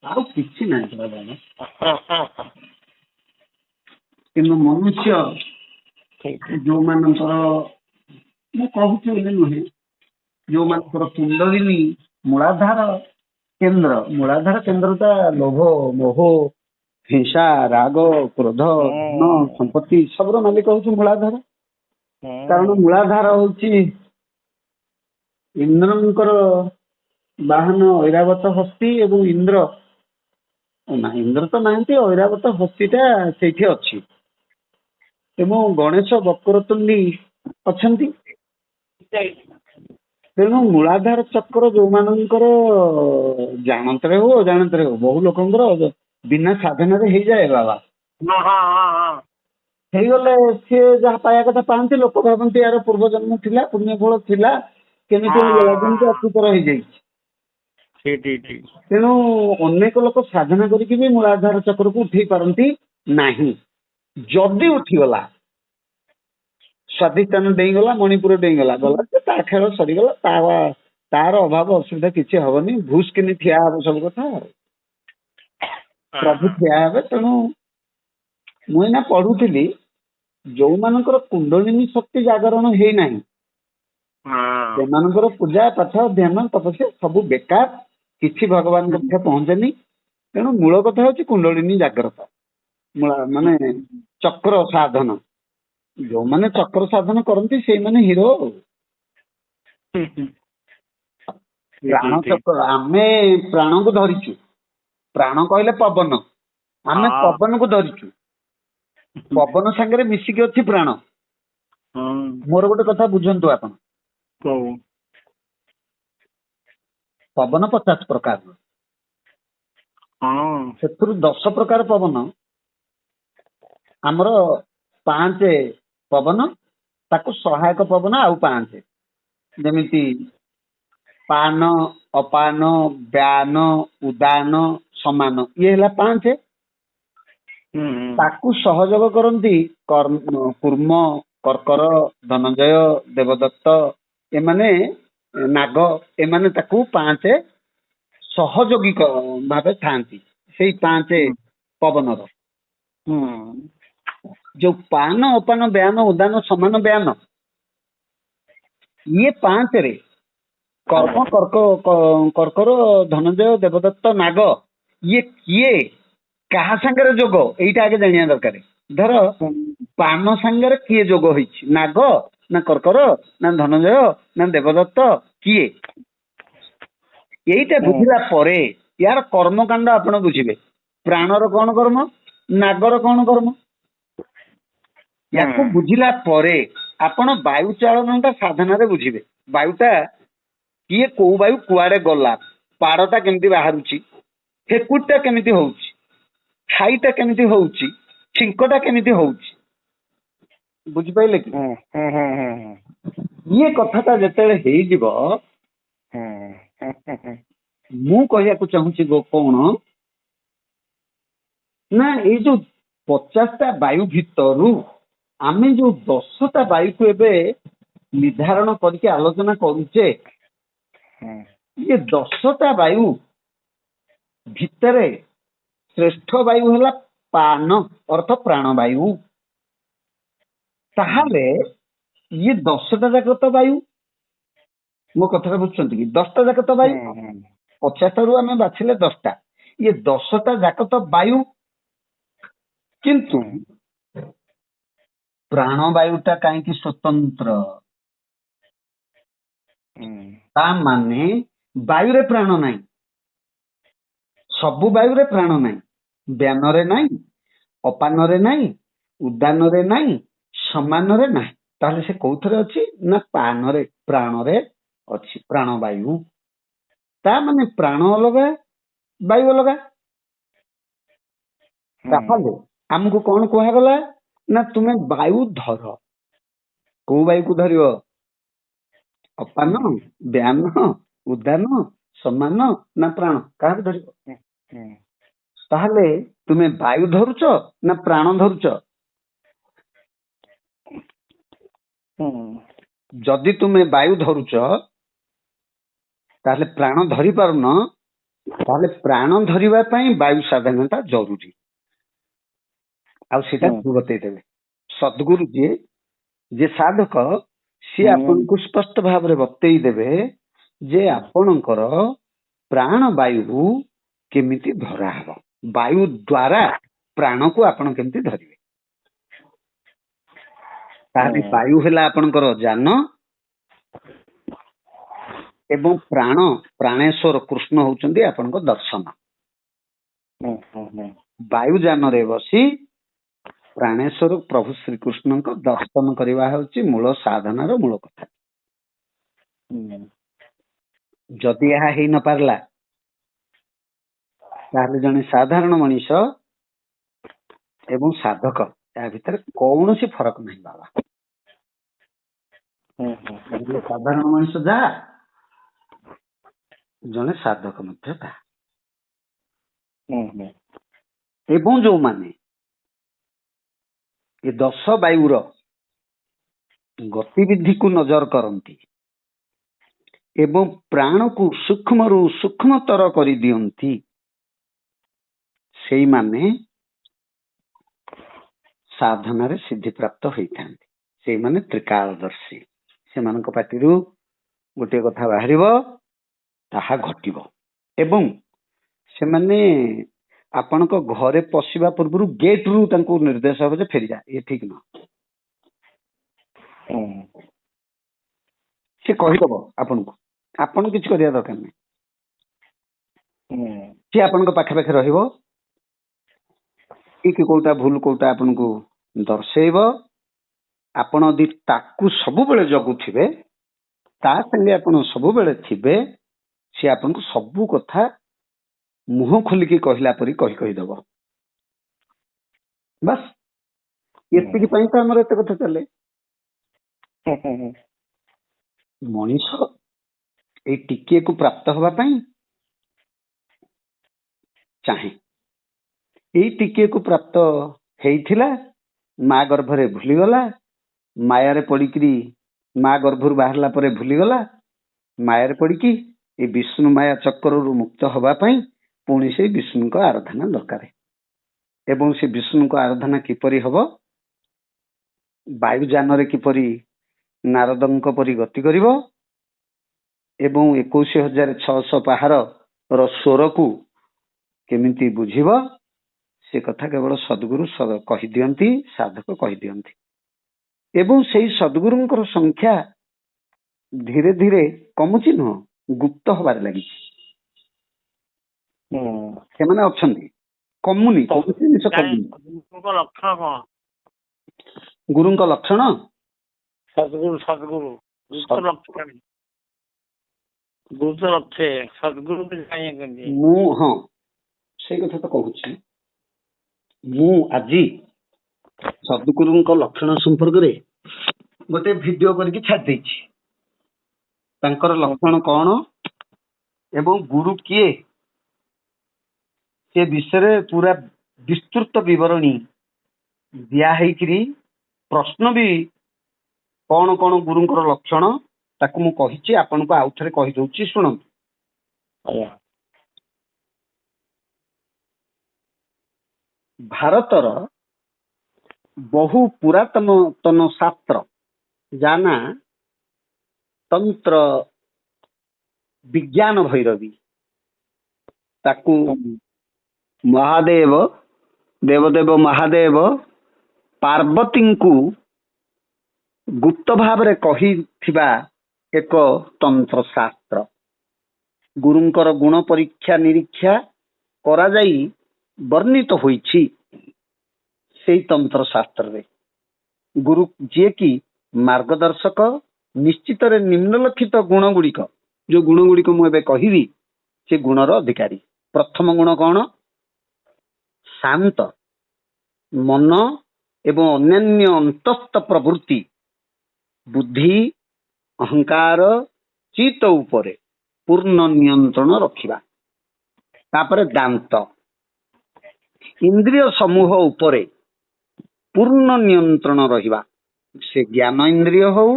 ଆଉ କିଛି ନାହିଁ ବାବା। କିନ୍ତୁ ମନୁଷ୍ୟ ଯୋଉମାନଙ୍କର ମୁଁ କହୁଛି ବୋଲି ନୁହେଁ, ଯୋଉମାନଙ୍କର କୁଣ୍ଡଳିନୀ ମୂଳାଧାର କେନ୍ଦ୍ରଟା ଲୋଭ, ମୋହ, ହିଂସା, ରାଗ, କ୍ରୋଧ, ଧନ, ସମ୍ପତ୍ତି ସବୁର ମାଲିକ ହଉଛି ମୂଳାଧାର। କାରଣ ମୂଳାଧାର ହଉଛି ଇନ୍ଦ୍ରଙ୍କର ବାହନ ଐରାବତ ହସ୍ତି, ଏବଂ ଇନ୍ଦ୍ର ତ ନାହାନ୍ତି, ଐରାବତ ହସ୍ତିଟା ସେଇଠି ଅଛି, ଏବଂ ଗଣେଶ ବକ୍ରତୁଣ୍ଡୀ ଅଛନ୍ତି। ତେଣୁ ମୂଳାଧାର ଚକ୍ର ଯୋଉମାନଙ୍କର ଜାଣତରେ ହଉ ଅଜାଣତରେ ହଉ, ବହୁ ଲୋକଙ୍କର ବିନା ସାଧନାରେ ହେଇଯାଏ ବାବା। ହେଇଗଲେ ସିଏ ଯାହା ପାଇବା କଥା ପାଆନ୍ତି। ଲୋକ ଭାବନ୍ତି ୟାର ପୂର୍ବ ଜନ୍ମ ଥିଲା, ପୁଣ୍ୟ ଫଳ ଥିଲା, କେମିତି ହେଇଗଲା, ଯେମିତି ଅତୀତର ହେଇଯାଇଛି। ତେଣୁ ଅନେକ ଲୋକ ସାଧନା କରିକି ବି ମୂଳାଧାର ଚକ୍ରକୁ ଉଠେଇ ପାରନ୍ତି ନାହିଁ। ଯଦି ଉଠିଗଲା, ସ୍ୱାଧିଷ୍ଠାନ ଡେଇଁଗଲା, ମଣିପୁର ଡେଇଁଗଲା, ଗଲା ତା ଖେଳ ସରିଗଲା। ତାର ଅଭାବ ଅସୁବିଧା କିଛି ହବନି, ଭୁଷ କିନି ଠିଆ ହବ ସବୁ କଥା, ପ୍ରଭୁ ଠିଆ ହେବେ। ତେଣୁ ମୁଁ ଏଇନା ପଢୁଥିଲି, ଯୋଉମାନଙ୍କର କୁଣ୍ଡଳିନୀ ଶକ୍ତି ଜାଗରଣ ହେଇନାହିଁ ସେମାନଙ୍କର ପୂଜା ପାଠ ଧ୍ୟାନ ତପସ୍ୟା ସବୁ ବେକାର, କିଛି ଭଗବାନଙ୍କ ପାଖେ ପହଞ୍ଚେନି। ତେଣୁ ମୂଳ କଥା ହଉଛି କୁଣ୍ଡଳିନୀ ଜାଗ୍ରତ, ମାନେ ଚକ୍ର ସାଧନ। ଯୋଉମାନେ ଚକ୍ର ସାଧନ କରନ୍ତି ସେଇମାନେ ହିରୋ। ପ୍ରାଣ ଚକ୍ର, ଆମେ ପ୍ରାଣକୁ ଧରିଛୁ। ପ୍ରାଣ କହିଲେ ପବନ, ଆମେ ପବନକୁ ଧରିଛୁ। ପବନ ସାଙ୍ଗରେ ମିଶିକି ଅଛି ପ୍ରାଣ। ମୋର ଗୋଟେ କଥା ବୁଝନ୍ତୁ ଆପଣ, ପବନ 50 ପ୍ରକାର, ସେଥିରୁ 10 ପ୍ରକାର ପବନ ଆମର 5 ପବନ, ତାକୁ ସହାୟକ ପବନ ଆଉ 5, ଯେମିତି ପାନ, ଅପାନ, ବ୍ୟାନ, ଉଦାନ, ସମାନ, ଇଏ ହେଲା 5। ତାକୁ ସହଯୋଗ କରନ୍ତି କୁର୍ମ, କର୍କର, ଧନଞ୍ଜୟ, ଦେବଦତ୍ତ, ଏମାନେ ନାଗ, ଏମାନେ ତାକୁ 5 ସହଯୋଗୀ ଭାବେ ଥାନ୍ତି। ସେଇ 5 ପବନର ଯୋଉ ପାନ, ଅପାନ, ବ୍ୟାନ, ଉଦାନ, ସମାନ, ବ୍ୟାନ, ଇଏ 5ରେ କର୍ମ, କର୍କର, ଧନଞ୍ଜୟ, ଦେବଦତ୍ତ, ନାଗ, ଇଏ କିଏ କାହା ସାଙ୍ଗରେ ଯୋଗ, ଏଇଟା ଆଗେ ଜାଣିବା ଦରକାର। ଧର ପାନ ସାଙ୍ଗରେ କିଏ ଯୋଗ ହେଇଛି, ନାଗ ନା କର୍କର ନା ଧନଞ୍ଜୟ ନା ଦେବଦତ୍ତ, କିଏ? ଏଇଟା ବୁଝିଲା ପରେ ୟାର କର୍ମକାଣ୍ଡ ଆପଣ ବୁଝିବେ। ପ୍ରାଣର କଣ କର୍ମ, ନାଗର କଣ କର୍ମ, ୟାକୁ ବୁଝିଲା ପରେ ଆପଣ ବାୟୁ ଚାଳନଟା ସାଧନାରେ ବୁଝିବେ। ବାୟୁଟା କିଏ, କୋଉ ବାୟୁ କୁଆଡେ ଗଲା, ପାଡଟା କେମିତି ବାହାରୁଛି, ଫେକୁଟା କେମିତି ହଉଛି, ଛାଇଟା କେମିତି ହଉଛି, ଛିଙ୍କଟା କେମିତି ହଉଛି, ବୁଝିପାରିଲେ କି? ଇଏ କଥାଟା ଯେତେବେଳେ ହେଇଯିବ, ମୁଁ କହିବାକୁ ଚାହୁଁଛି କଣ ନା, ଏଇ ଯୋଉ 50ଟା ବାୟୁ ଭିତରୁ ଆମେ ଯୋଉ 10ଟା ବାୟୁକୁ ଏବେ ନିର୍ଦ୍ଧାରଣ କରିକି ଆଲୋଚନା କରୁଛେ, ଇଏ 10ଟା ବାୟୁ ଭିତରେ ଶ୍ରେଷ୍ଠ ବାୟୁ ହେଲା ପାନ, ଅର୍ଥ ପ୍ରାଣବାୟୁ। ତାହେଲେ ଇଏ 10ଟା ଯାକ ତ ବାୟୁ, ମୋ କଥାଟା ବୁଝୁଛନ୍ତି କି? 10ଟା ଯାକ ତ ବାୟୁ, 50ଟାରୁ ଆମେ ବାଛିଲେ 10ଟା, ଇଏ 10ଟା ଯାକ ତ ବାୟୁ। କିନ୍ତୁ ପ୍ରାଣବାୟୁଟା କାହିଁକି ସ୍ୱତନ୍ତ୍ର? ତା ମାନେ ବାୟୁରେ ପ୍ରାଣ ନାହିଁ, ସବୁ ବାୟୁରେ ପ୍ରାଣ ନାହିଁ। ବ୍ୟାନରେ ନାହିଁ, ଅପାନରେ ନାହିଁ, ଉଦାନରେ ନାହିଁ, ସମାନରେ ନାହିଁ। ତାହେଲେ ସେ କୋଉଥିରେ ଅଛି ନା ପାନରେ, ପ୍ରାଣରେ ଅଛି, ପ୍ରାଣବାୟୁ। ତା ମାନେ ପ୍ରାଣ ଅଲଗା, ବାୟୁ ଅଲଗା। ତାହେଲେ ଆମକୁ କଣ କୁହାଗଲା ନା ତୁମେ ବାୟୁ ଧର। କୋଉ ବାୟୁକୁ ଧରିବ? ଅପାନ, ବ୍ୟାନ, ଉଦାନ, ସମାନ ନା ପ୍ରାଣ, କାହାକୁ ଧରିବ? ତାହେଲେ ତୁମେ ବାୟୁ ଧରୁଛ ନା ପ୍ରାଣ ଧରୁଛ? ଯଦି ତୁମେ ବାୟୁ ଧରୁଛ ତାହେଲେ ପ୍ରାଣ ଧରି ପାରୁନ, ତାହେଲେ ପ୍ରାଣ ଧରିବା ପାଇଁ ବାୟୁ ସାଧନଟା ଜରୁରୀ। ଆଉ ସେଇଟା ବତେଇଦେବେ ସଦ୍ଗୁରୁ ଯିଏ ସାଧକ, ସିଏ ଆପଣଙ୍କୁ ସ୍ପଷ୍ଟ ଭାବରେ ବତେଇ ଦେବେ ଯେ ଆପଣଙ୍କର ପ୍ରାଣ ବାୟୁ କେମିତି ଧରା ହବ, ବାୟୁ ଦ୍ଵାରା ପ୍ରାଣକୁ ଆପଣ କେମିତି ଧରିବେ। ତାହେଲେ ବାୟୁ ହେଲା ଆପଣଙ୍କର ଯାନ ଏବଂ ପ୍ରାଣେଶ୍ୱର କୃଷ୍ଣ ହଉଛନ୍ତି ଆପଣଙ୍କ ଦର୍ଶନ। ବାୟୁ ଯାନରେ ବସି ପ୍ରାଣେଶ୍ୱର ପ୍ରଭୁ ଶ୍ରୀକୃଷ୍ଣଙ୍କ ଦର୍ଶନ କରିବା ହେଉଛି ମୂଳ ସାଧନାର ମୂଳ କଥା। ଯଦି ଏହା ହେଇ ନ ପାରିଲା ତାହେଲେ ଜଣେ ସାଧାରଣ ମଣିଷ ଏବଂ ସାଧକ ଏହା ଭିତରେ କୌଣସି ଫରକ ନାହିଁ ବାବା। ସାଧାରଣ ମଣିଷ ଯାହା, ଜଣେ ସାଧକ ମଧ୍ୟ ତାହା। ଏବଂ ଯୋଉମାନେ ଏ 10 ବାୟୁର ଗତିବିଧିକୁ ନଜର କରନ୍ତି ଏବଂ ପ୍ରାଣକୁ ସୂକ୍ଷ୍ମରୁ ସୂକ୍ଷ୍ମତର କରିଦିଅନ୍ତି, ସେଇମାନେ ସାଧନାରେ ସିଦ୍ଧିପ୍ରାପ୍ତ ହୋଇଥାନ୍ତି। ସେଇମାନେ ତ୍ରିକାଳଦର୍ଶୀ। ସେମାନଙ୍କ ପାଟିରୁ ଗୋଟିଏ କଥା ବାହାରିବ, ତାହା ଘଟିବ। ଏବଂ ସେମାନେ ଆପଣଙ୍କ ଘରେ ପଶିବା ପୂର୍ବରୁ ଗେଟ୍ରୁ ତାଙ୍କୁ ନିର୍ଦ୍ଦେଶ ହବ ଯେ ଫେରିଯା, ଇଏ ଠିକ ନୁହଁ। ସେ କହିଦବ ଆପଣଙ୍କୁ, ଆପଣ କିଛି କରିବା ଦରକାର ନାହିଁ। ସିଏ ଆପଣଙ୍କ ପାଖାପାଖି ରହିବ, ଠିକ କୋଉଟା ଭୁଲ କୋଉଟା ଆପଣଙ୍କୁ ଦର୍ଶେଇବ। ଆପଣ ଯଦି ତାକୁ ସବୁବେଳେ ଜଗୁଥିବେ, ତା ସାଙ୍ଗେ ଆପଣ ସବୁବେଳେ ଥିବେ, ସେ ଆପଣଙ୍କୁ ସବୁ କଥା ମୁହଁ ଖୋଲିକି କହିଲା ପରି କହିଦବ। ବାସ୍ ଏତିକି ପାଇଁ ତ ଆମର ଏତେ କଥା ଚାଲେ। ମଣିଷ ଏଇ ଟିକିଏକୁ ପ୍ରାପ୍ତ ହବା ପାଇଁ ଚାହେଁ। ଏଇ ଟିକିଏକୁ ପ୍ରାପ୍ତ ହେଇଥିଲା, ମା ଗର୍ଭରେ ଭୁଲିଗଲା, ମାୟାରେ ପଡିକିରି ମା ଗର୍ଭରୁ ବାହାରିଲା ପରେ ଭୁଲିଗଲା, ମାୟାରେ ପଡିକି ଏ ବିଷ୍ଣୁ ମାୟା ଚକ୍ରରୁ ମୁକ୍ତ ହବା ପାଇଁ ପୁଣି ସେଇ ବିଷ୍ଣୁଙ୍କ ଆରାଧନା ଦରକାର। ଏବଂ ସେ ବିଷ୍ଣୁଙ୍କ ଆରାଧନା କିପରି ହବ, ବାୟୁଯାନରେ କିପରି ନାରଦଙ୍କ ପରି ଗତି କରିବ ଏବଂ 21,600 ପାହାରର ସ୍ୱରକୁ କେମିତି ବୁଝିବ, ସେ କଥା କେବଳ ସଦ୍ଗୁରୁ କହିଦିଅନ୍ତି, ସାଧକ କହିଦିଅନ୍ତି। ଏବଂ ସେଇ ସଦ୍ଗୁରୁଙ୍କର ସଂଖ୍ୟା ଧୀରେ ଧୀରେ କମୁଛି ନୁହଁ, ଗୁପ୍ତ ହବାରେ ଲାଗିଛି। ସେମାନେ ଅଛନ୍ତି, କମୁନି। ଗୁରୁଙ୍କ ଲକ୍ଷଣ ମୁଁ ହଁ ସେଇ କଥା ତ କହୁଛି। ମୁଁ ଆଜି ସଦ୍ଗୁରୁଙ୍କ ଲକ୍ଷଣ ସମ୍ପର୍କରେ ଗୋଟେ ଭିଡିଓ କରିକି ଛାଡି ଦେଇଛି। ତାଙ୍କର ଲକ୍ଷଣ କଣ ଏବଂ ଗୁରୁ କିଏ, ସେ ବିଷୟରେ ପୁରା ବିସ୍ତୃତ ବିବରଣୀ ଦିଆ ହେଇକିରି ପ୍ରଶ୍ନ ବି କଣ କଣ ଗୁରୁଙ୍କର ଲକ୍ଷଣ ତାକୁ ମୁଁ କହିଛି, ଆପଣଙ୍କୁ ଆଉ ଥରେ କହିଦଉଛି, ଶୁଣନ୍ତୁ। ଭାରତର ବହୁ ପୁରାତନ ଶାସ୍ତ୍ର, ଯାହା ନା ତନ୍ତ୍ର ବିଜ୍ଞାନ ଭୈରବୀ, ତାକୁ ମହାଦେବ ଦେବଦେବ ମହାଦେବ ପାର୍ବତୀଙ୍କୁ ଗୁପ୍ତ ଭାବରେ କହିଥିବା ଏକ ତନ୍ତ୍ର ଶାସ୍ତ୍ର। ଗୁରୁଙ୍କର ଗୁଣ ପରୀକ୍ଷା ନିରୀକ୍ଷା କରାଯାଇ ବର୍ଣ୍ଣିତ ହୋଇଛି ସେଇ ତନ୍ତ୍ର ଶାସ୍ତ୍ରରେ। ଗୁରୁ ଯିଏକି ମାର୍ଗଦର୍ଶକ, ନିଶ୍ଚିତରେ ନିମ୍ନଲିଖିତ ଗୁଣ ଗୁଡିକ, ଯୋଉ ଗୁଣ ଗୁଡିକ ମୁଁ ଏବେ କହିବି, ସେ ଗୁଣର ଅଧିକାରୀ। ପ୍ରଥମ ଗୁଣ କଣ? ଶାନ୍ତ ମନ ଏବଂ ଅନ୍ୟାନ୍ୟ ଅନ୍ତସ୍ଥ ପ୍ରବୃତ୍ତି, ବୁଦ୍ଧି, ଅହଙ୍କାର, ଚିତ୍ତ ଉପରେ ପୂର୍ଣ୍ଣ ନିୟନ୍ତ୍ରଣ ରଖିବା। ତାପରେ ଦାନ୍ତ, ଇନ୍ଦ୍ରିୟ ସମୂହ ଉପରେ ପୂର୍ଣ୍ଣ ନିୟନ୍ତ୍ରଣ ରହିବା। ସେ ଜ୍ଞାନ ଇନ୍ଦ୍ରିୟ ହଉ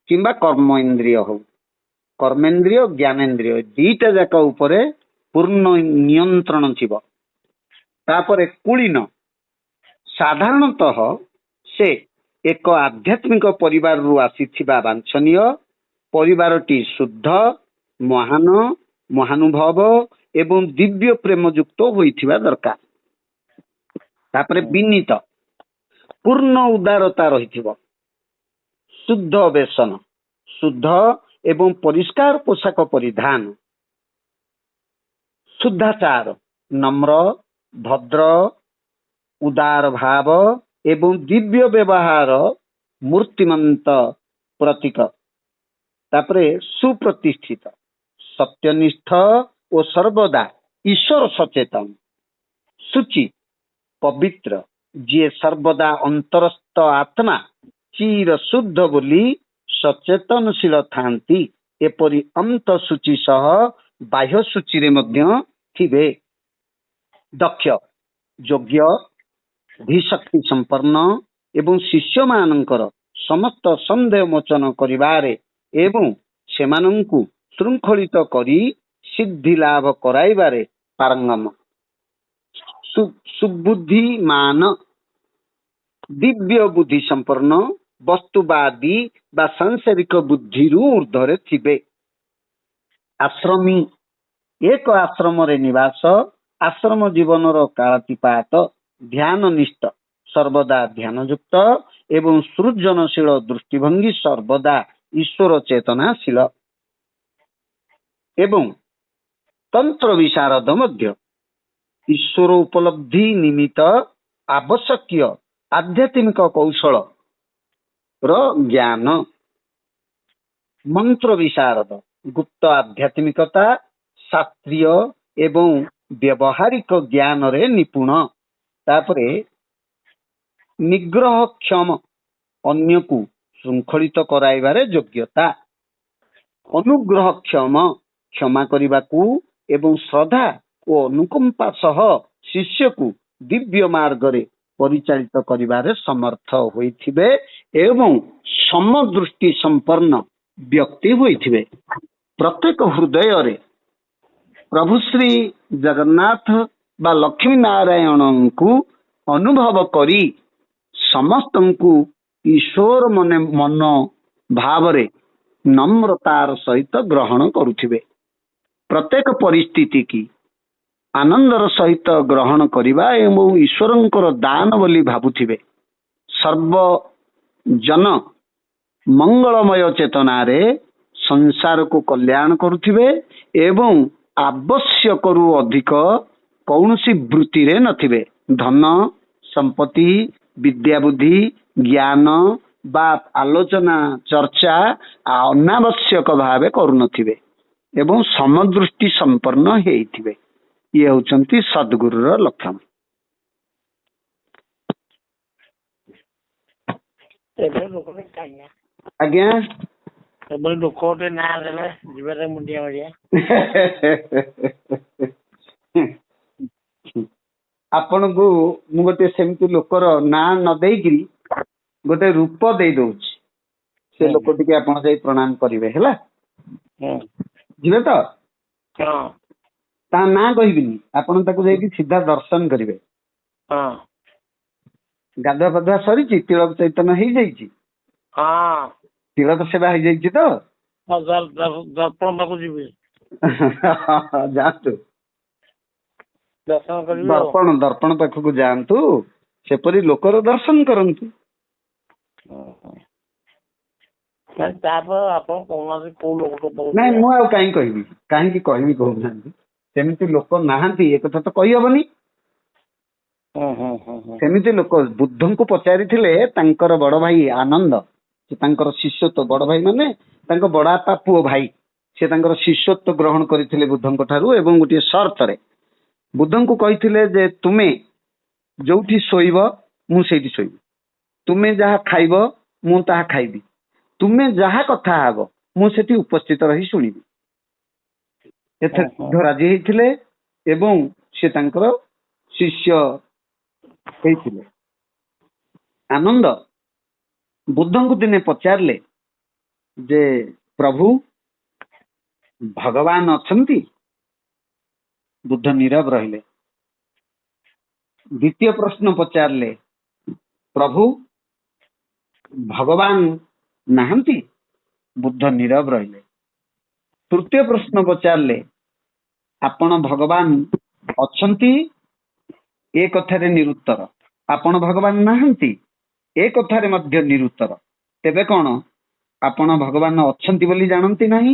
କିମ୍ବା କର୍ମ ଇନ୍ଦ୍ରିୟ ହଉ, କର୍ମେନ୍ଦ୍ରିୟ ଜ୍ଞାନେନ୍ଦ୍ରିୟ ଦିଟା ଯାକ ଉପରେ ପୂର୍ଣ୍ଣ ନିୟନ୍ତ୍ରଣ ଥିବ। ତାପରେ କୁଳୀନ, ସାଧାରଣତଃ ସେ ଏକ ଆଧ୍ୟାତ୍ମିକ ପରିବାରରୁ ଆସିଥିବା ବାଞ୍ଛନୀୟ, ପରିବାରଟି ଶୁଦ୍ଧ, ମହାନ, ମହାନୁଭବ ଏବଂ ଦିବ୍ୟ ପ୍ରେମ ଯୁକ୍ତ ହୋଇଥିବା ଦରକାର। ତାପରେ ବିନୀତ, ପୂର୍ଣ୍ଣ ଉଦାରତା ରହିଥିବ, ଶୁଦ୍ଧ ବେସନ, ଶୁଦ୍ଧ ଏବଂ ପରିଷ୍କାର ପୋଷାକ ପରିଧାନ, ଶୁଦ୍ଧାଚାର, ନମ୍ର, ଭଦ୍ର, ଉଦାର ଭାବ ଏବଂ ଦିବ୍ୟ ବ୍ୟବହାର ମୂର୍ତ୍ତିମନ୍ତ ପ୍ରତୀକ। ତାପରେ ସୁପ୍ରତିଷ୍ଠିତ, ସତ୍ୟନିଷ୍ଠ ଓ ସର୍ବଦା ଈଶ୍ୱର ସଚେତନ, ଶୁଚି, ପବିତ୍ର, ଯିଏ ସର୍ବଦା ଅନ୍ତରସ୍ଥ ଆତ୍ମା ଚିର ଶୁଦ୍ଧ ବୋଲି ସଚେତନଶୀଳ ଥାନ୍ତି, ଏପରି ଅନ୍ତ ସୂଚି ସହ ବାହ୍ୟ ସୂଚୀରେ ମଧ୍ୟ ଥିବେ। ଦକ୍ଷ, ଯୋଗ୍ୟ, ଧୀଶକ୍ତି ସମ୍ପନ୍ନ ଏବଂ ଶିଷ୍ୟମାନଙ୍କର ସମସ୍ତ ସନ୍ଦେହ ମୋଚନ କରିବାରେ ଏବଂ ସେମାନଙ୍କୁ ଶୃଙ୍ଖଳିତ କରି ସିଦ୍ଧି ଲାଭ କରାଇବାରେ ପାରଙ୍ଗମ। ସୁବୁଦ୍ଧିମାନ, ଦିବ୍ୟ ବୁଦ୍ଧି ସମ୍ପନ୍ନ, ବସ୍ତୁବାଦୀ ବା ସାଂସାରିକ ବୁଦ୍ଧିରୁ ଉର୍ଦ୍ଧ୍ୱରେ ଥିବେ। ଆଶ୍ରମୀ, ଏକ ଆଶ୍ରମରେ ନିବାସ, ଆଶ୍ରମ ଜୀବନର କାଳାତିପାତ, ଧ୍ୟାନ ନିଷ୍ଠ, ସର୍ବଦା ଧ୍ୟାନଯୁକ୍ତ ଏବଂ ସୃଜନଶୀଳ ଦୃଷ୍ଟିଭଙ୍ଗୀ, ସର୍ବଦା ଈଶ୍ୱର ଚେତନାଶୀଳ ଏବଂ ତନ୍ତ୍ର ବିଶାରଦ ମଧ୍ୟ, ଈଶ୍ୱର ଉପଲବ୍ଧି ନିମିତ୍ତ ଆବଶ୍ୟକୀୟ ଆଧ୍ୟାତ୍ମିକ କୌଶଳ ର ଜ୍ଞାନ। ମନ୍ତ୍ର ବିଶାରଦ, ଗୁପ୍ତ ଆଧ୍ୟାତ୍ମିକତା, ଶାସ୍ତ୍ରୀୟ ଏବଂ ବ୍ୟବହାରିକ ଜ୍ଞାନରେ ନିପୁଣ। ତାପରେ ନିଗ୍ରହକ୍ଷମ, ଅନ୍ୟକୁ ଶୃଙ୍ଖଳିତ କରାଇବାରେ ଯୋଗ୍ୟତା। ଅନୁଗ୍ରହକ୍ଷମ, କ୍ଷମା କରିବାକୁ ଏବଂ ଶ୍ରଦ୍ଧା ଓ ଅନୁକମ୍ପା ସହ ଶିଷ୍ୟକୁ ଦିବ୍ୟ ମାର୍ଗରେ ପରିଚାଳିତ କରିବାରେ ସମର୍ଥ ହୋଇଥିବେ ଏବଂ ସମଦୃଷ୍ଟି ସମ୍ପନ୍ନ ବ୍ୟକ୍ତି ହୋଇଥିବେ। ପ୍ରତ୍ୟେକ ହୃଦୟରେ ପ୍ରଭୁ ଶ୍ରୀ ଜଗନ୍ନାଥ ବା ଲକ୍ଷ୍ମୀ ନାରାୟଣଙ୍କୁ ଅନୁଭବ କରି ସମସ୍ତଙ୍କୁ ଈଶ୍ୱର ମନ ଭାବରେ ନମ୍ରତାର ସହିତ ଗ୍ରହଣ କରୁଥିବେ। ପ୍ରତ୍ୟେକ ପରିସ୍ଥିତି କି ଆନନ୍ଦର ସହିତ ଗ୍ରହଣ କରିବା ଏବଂ ଈଶ୍ୱରଙ୍କର ଦାନ ବୋଲି ଭାବୁଥିବେ। ସର୍ବଜନ ମଙ୍ଗଳମୟ ଚେତନାରେ ସଂସାରକୁ କଲ୍ୟାଣ କରୁଥିବେ ଏବଂ ଆବଶ୍ୟକରୁ ଅଧିକ କୌଣସି ବୃତ୍ତିରେ ନଥିବେ। ଧନ ସମ୍ପତ୍ତି, ବିଦ୍ୟା ବୁଦ୍ଧି, ଜ୍ଞାନ ବା ଆଲୋଚନା ଚର୍ଚ୍ଚା ଅନାବଶ୍ୟକ ଭାବେ କରୁନଥିବେ ଏବଂ ସମଦୃଷ୍ଟି ସମ୍ପନ୍ନ ହେଇଥିବେ। ଇଏ ହଉଛନ୍ତି ସଦ୍ଗୁରୁର ଲକ୍ଷଣ। ଆଜ୍ଞା, ଲୋକ ଗୋଟେ ନାଁ ଦେଲେ ଯିବାରେ ମୁଣ୍ଡିଆ ମାରିଆ। ଆପଣଙ୍କୁ ମୁଁ ଗୋଟେ ସେମିତି ଲୋକର ନାଁ ନ ଦେଇକିରି ଗୋଟେ ରୂପ ଦେଇ ଦଉଛି, ସେ ଲୋକ ଟିକେ ଆପଣ ଯାଇ ପ୍ରଣାମ କରିବେ ହେଲା। ଯିବେ ତ? ତା ନାଁ କହିବିନି, ଆପଣ ତାକୁ ଯାଇକି ସିଧା ଦର୍ଶନ କରିବେ। ଗାଧୁଆ ପାଧୁଆ ସରିଛି, ତିଳକ ଚୈତନ୍ୟ ହେଇଯାଇଛି, ତିଳକ ସେବା ହେଇଯାଇଛି ତ? ଦର୍ପଣ ପାଖକୁ ଯିବି, ଯାଆନ୍ତୁ, ଦର୍ଶନ କରିବି। ଦର୍ପଣ ପାଖକୁ ଯାଆନ୍ତୁ, ସେପରି ଲୋକର ଦର୍ଶନ କରନ୍ତୁ। ତାପରେ ଆପଣ କହୁନାହାନ୍ତି କୋଉ ଲୋକ? ନାଇଁ, ମୁଁ ଆଉ କାହିଁକି କହିବି କହୁନାହାନ୍ତି। ସେମିତି ଲୋକ ନାହାନ୍ତି ଏକଥା ତ କହିହବନି। ସେମିତି ଲୋକ ବୁଦ୍ଧଙ୍କୁ ପଚାରିଥିଲେ, ତାଙ୍କର ବଡ ଭାଇ ଆନନ୍ଦ, ସେ ତାଙ୍କର ଶିଷ୍ୟତ୍ୱ, ବଡ ଭାଇ ମାନେ ତାଙ୍କ ବଡବାପା ପୁଅ ଭାଇ, ସେ ତାଙ୍କର ଶିଷ୍ୟତ୍ୱ ଗ୍ରହଣ କରିଥିଲେ ବୁଦ୍ଧଙ୍କ ଠାରୁ ଏବଂ ଗୋଟିଏ ସର୍ତ୍ତରେ ବୁଦ୍ଧଙ୍କୁ କହିଥିଲେ ଯେ ତୁମେ ଯୋଉଠି ଶୋଇବ ମୁଁ ସେଇଠି ଶୋଇବି, ତୁମେ ଯାହା ଖାଇବ ମୁଁ ତାହା ଖାଇବି, ତୁମେ ଯାହା କଥା ହବ ମୁଁ ସେଠି ଉପସ୍ଥିତ ରହି ଶୁଣିବି। ଏଥିରେ ବୁଦ୍ଧ ରାଜି ହେଇଥିଲେ ଏବଂ ସେ ତାଙ୍କର ଶିଷ୍ୟ ହେଇଥିଲେ। ଆନନ୍ଦ ବୁଦ୍ଧଙ୍କୁ ଦିନେ ପଚାରିଲେ ଯେ ପ୍ରଭୁ ଭଗବାନ ଅଛନ୍ତି? ବୁଦ୍ଧ ନୀରବ ରହିଲେ। ଦ୍ୱିତୀୟ ପ୍ରଶ୍ନ ପଚାରିଲେ, ପ୍ରଭୁ ଭଗବାନ ନାହାନ୍ତି? ବୁଦ୍ଧ ନୀରବ ରହିଲେ। ତୃତୀୟ ପ୍ରଶ୍ନ ପଚାରିଲେ, ଆପଣ ଭଗବାନ ଅଛନ୍ତି? ଏ କଥାରେ ନିରୁତ୍ତର। ଆପଣ ଭଗବାନ ନାହାନ୍ତି, ଏ କଥାରେ ମଧ୍ୟ ନିରୁତ୍ତର। ତେବେ କଣ ଆପଣ ଭଗବାନ ଅଛନ୍ତି ବୋଲି ଜାଣନ୍ତି ନାହିଁ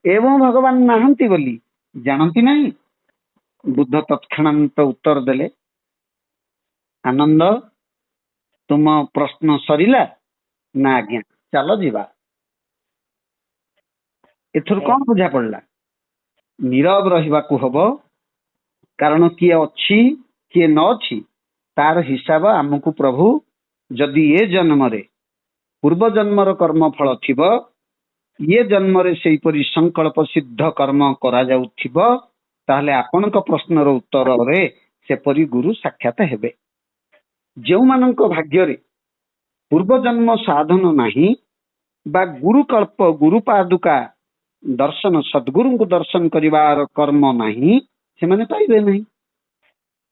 ଏବଂ ଭଗବାନ ନାହାନ୍ତି ବୋଲି ଜାଣନ୍ତି ନାହିଁ? ବୁଦ୍ଧ ତତ୍କ୍ଷଣାନ୍ତ ଉତ୍ତର ଦେଲେ, ଆନନ୍ଦ, ତୁମ ପ୍ରଶ୍ନ ସରିଲା? ନା ଆଜ୍ଞା, ଚାଲ ଯିବା। ଏଥିରୁ କଣ ବୁଝା ପଡିଲା? ନୀରବ ରହିବାକୁ ହବ, କାରଣ କିଏ ଅଛି କିଏ ନ ଅଛି ତାର ହିସାବ ଆମକୁ ପ୍ରଭୁ ଯଦି ଏ ଜନ୍ମରେ ପୂର୍ବ ଜନ୍ମର କର୍ମ ଫଳ ଥିବ, ଇଏ ଜନ୍ମରେ ସେହିପରି ସଂକଳ୍ପ ସିଦ୍ଧ କର୍ମ କରାଯାଉଥିବ, ତାହେଲେ ଆପଣଙ୍କ ପ୍ରଶ୍ନର ଉତ୍ତରରେ ସେପରି ଗୁରୁ ସାକ୍ଷାତ ହେବେ। ଯେଉଁମାନଙ୍କ ଭାଗ୍ୟରେ ପୂର୍ବ ଜନ୍ମ ସାଧନ ନାହିଁ ବା ଗୁରୁକଳ୍ପ ଗୁରୁପାଦୁକା ଦର୍ଶନ ସଦ୍ଗୁରୁଙ୍କୁ ଦର୍ଶନ କରିବାର କର୍ମ ନାହିଁ, ସେମାନେ ପାଇବେ ନାହିଁ।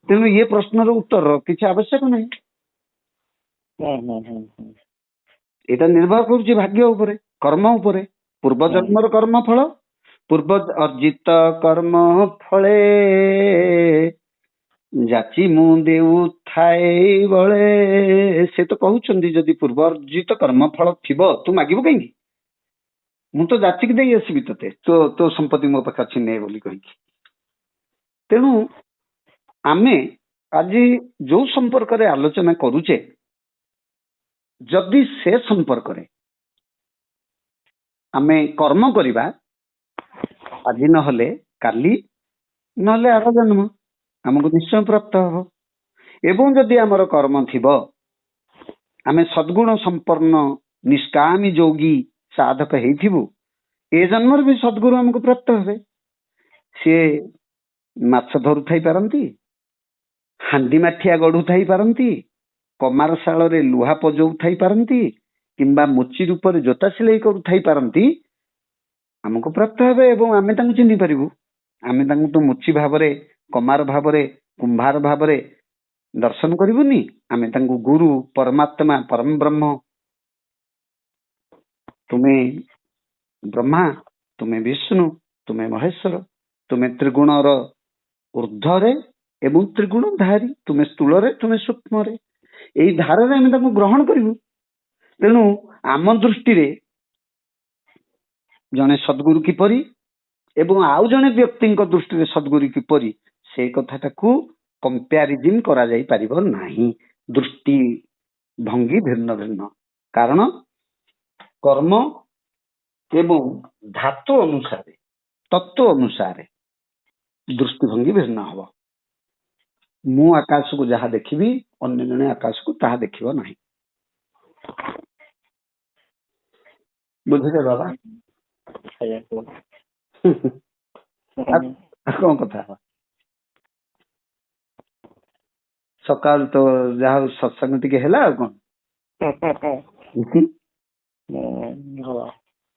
ତେଣୁ ଏ ପ୍ରଶ୍ନର ଉତ୍ତର କିଛି ଆବଶ୍ୟକ ନାହିଁ। ଏଇଟା ନିର୍ଭର କରୁଛି ଭାଗ୍ୟ ଉପରେ, କର୍ମ ଉପରେ। ପୂର୍ବ ଜନ୍ମର କର୍ମ ଫଳ, ପୂର୍ବ ଅର୍ଜିତ କର୍ମ ଫଳେ ଯାଚି ମୁଁ ଦେଉଥାଏ ବଳେ। ସେ ତ କହୁଛନ୍ତି ଯଦି ପୂର୍ବ ଅର୍ଜିତ କର୍ମ ଫଳ ଥିବ ତୁ ମାଗିବୁ କାହିଁକି? ମୁଁ ତ ଯାଚିକି ଦେଇ ଆସିବି ତତେ, ତୋ ସମ୍ପତ୍ତି ମୋ ପାଖରେ ଅଛି ନେ ବୋଲି କହିକି। ତେଣୁ ଆମେ ଆଜି ଯୋଉ ସମ୍ପର୍କରେ ଆଲୋଚନା କରୁଛେ, ଯଦି ସେ ସମ୍ପର୍କରେ ଆମେ କର୍ମ କରିବା, ଆଜି ନହେଲେ କାଲି, ନହେଲେ ଆର ଜନ୍ମ ଆମକୁ ନିଶ୍ଚୟ ପ୍ରାପ୍ତ ହବ। ଏବଂ ଯଦି ଆମର କର୍ମ ଥିବ, ଆମେ ସଦ୍ଗୁଣ ସମ୍ପନ୍ନ ନିଷ୍କାମୀ ଯୋଗୀ ସାଧକ ହେଇଥିବୁ, ଏ ଜନ୍ମରେ ବି ସଦ୍ଗୁରୁ ଆମକୁ ପ୍ରାପ୍ତ ହେବେ। ସିଏ ମାଛ ଧରୁଥାଇ ପାରନ୍ତି, ହାଣ୍ଡି ମାଠିଆ ଗଢୁଥାଇ ପାରନ୍ତି, କମାର ଶାଳରେ ଲୁହା ପଜଉଥାଇ ପାରନ୍ତି, କିମ୍ବା ମୁଚି ରୂପରେ ଜୋତା ସିଲେଇ କରୁଥାଇ ପାରନ୍ତି, ଆମକୁ ପ୍ରାପ୍ତ ହେବେ ଏବଂ ଆମେ ତାଙ୍କୁ ଚିହ୍ନି ପାରିବୁ। ଆମେ ତାଙ୍କୁ ତ ମୁଚି ଭାବରେ, କମାର ଭାବରେ, କୁମ୍ଭାର ଭାବରେ ଦର୍ଶନ କରିବୁନି। ଆମେ ତାଙ୍କୁ ଗୁରୁ, ପରମାତ୍ମା, ପରମ ବ୍ରହ୍ମ, ତୁମେ ବ୍ରହ୍ମା, ତୁମେ ବିଷ୍ଣୁ, ତୁମେ ମହେଶ୍ୱର, ତୁମେ ତ୍ରିଗୁଣର ଊର୍ଦ୍ଧ୍ୱରେ ଏବଂ ତ୍ରିଗୁଣ ଧାରୀ, ତୁମେ ସ୍ଥୂଳରେ, ତୁମେ ସୂକ୍ଷ୍ମରେ, ଏଇ ଧାରାରେ ଆମେ ତାଙ୍କୁ ଗ୍ରହଣ କରିବୁ। ତେଣୁ ଆମ ଦୃଷ୍ଟିରେ ଜଣେ ସଦ୍ଗୁରୁ କିପରି ଏବଂ ଆଉ ଜଣେ ବ୍ୟକ୍ତିଙ୍କ ଦୃଷ୍ଟିରେ ସଦ୍ଗୁରୁ କିପରି, ସେଇ କଥାଟାକୁ କମ୍ପ୍ୟାରିଜିନ କରାଯାଇ ପାରିବ ନାହିଁ। ଦୃଷ୍ଟି ଭଙ୍ଗୀ ଭିନ୍ନ ଭିନ୍ନ, କାରଣ କର୍ମ ଏବଂ ଧାତୁ ଅନୁସାରେ, ତତ୍ଵ ଅନୁସାରେ ଦୃଷ୍ଟିଭଙ୍ଗୀ ଭିନ୍ନ ହବ। ମୁଁ ଆକାଶକୁ ଯାହା ଦେଖିବି, ଅନ୍ୟ ଜଣେ ଆକାଶକୁ ତାହା ଦେଖିବ ନାହିଁ। ବୁଝିଲେ ବାବା? କଣ କଥା ହବା? ସକାଳୁ ତ ଯାହା ହଉ ସତ୍ସଙ୍ଗ ଟିକେ ହେଲା, ଆଉ କଣ।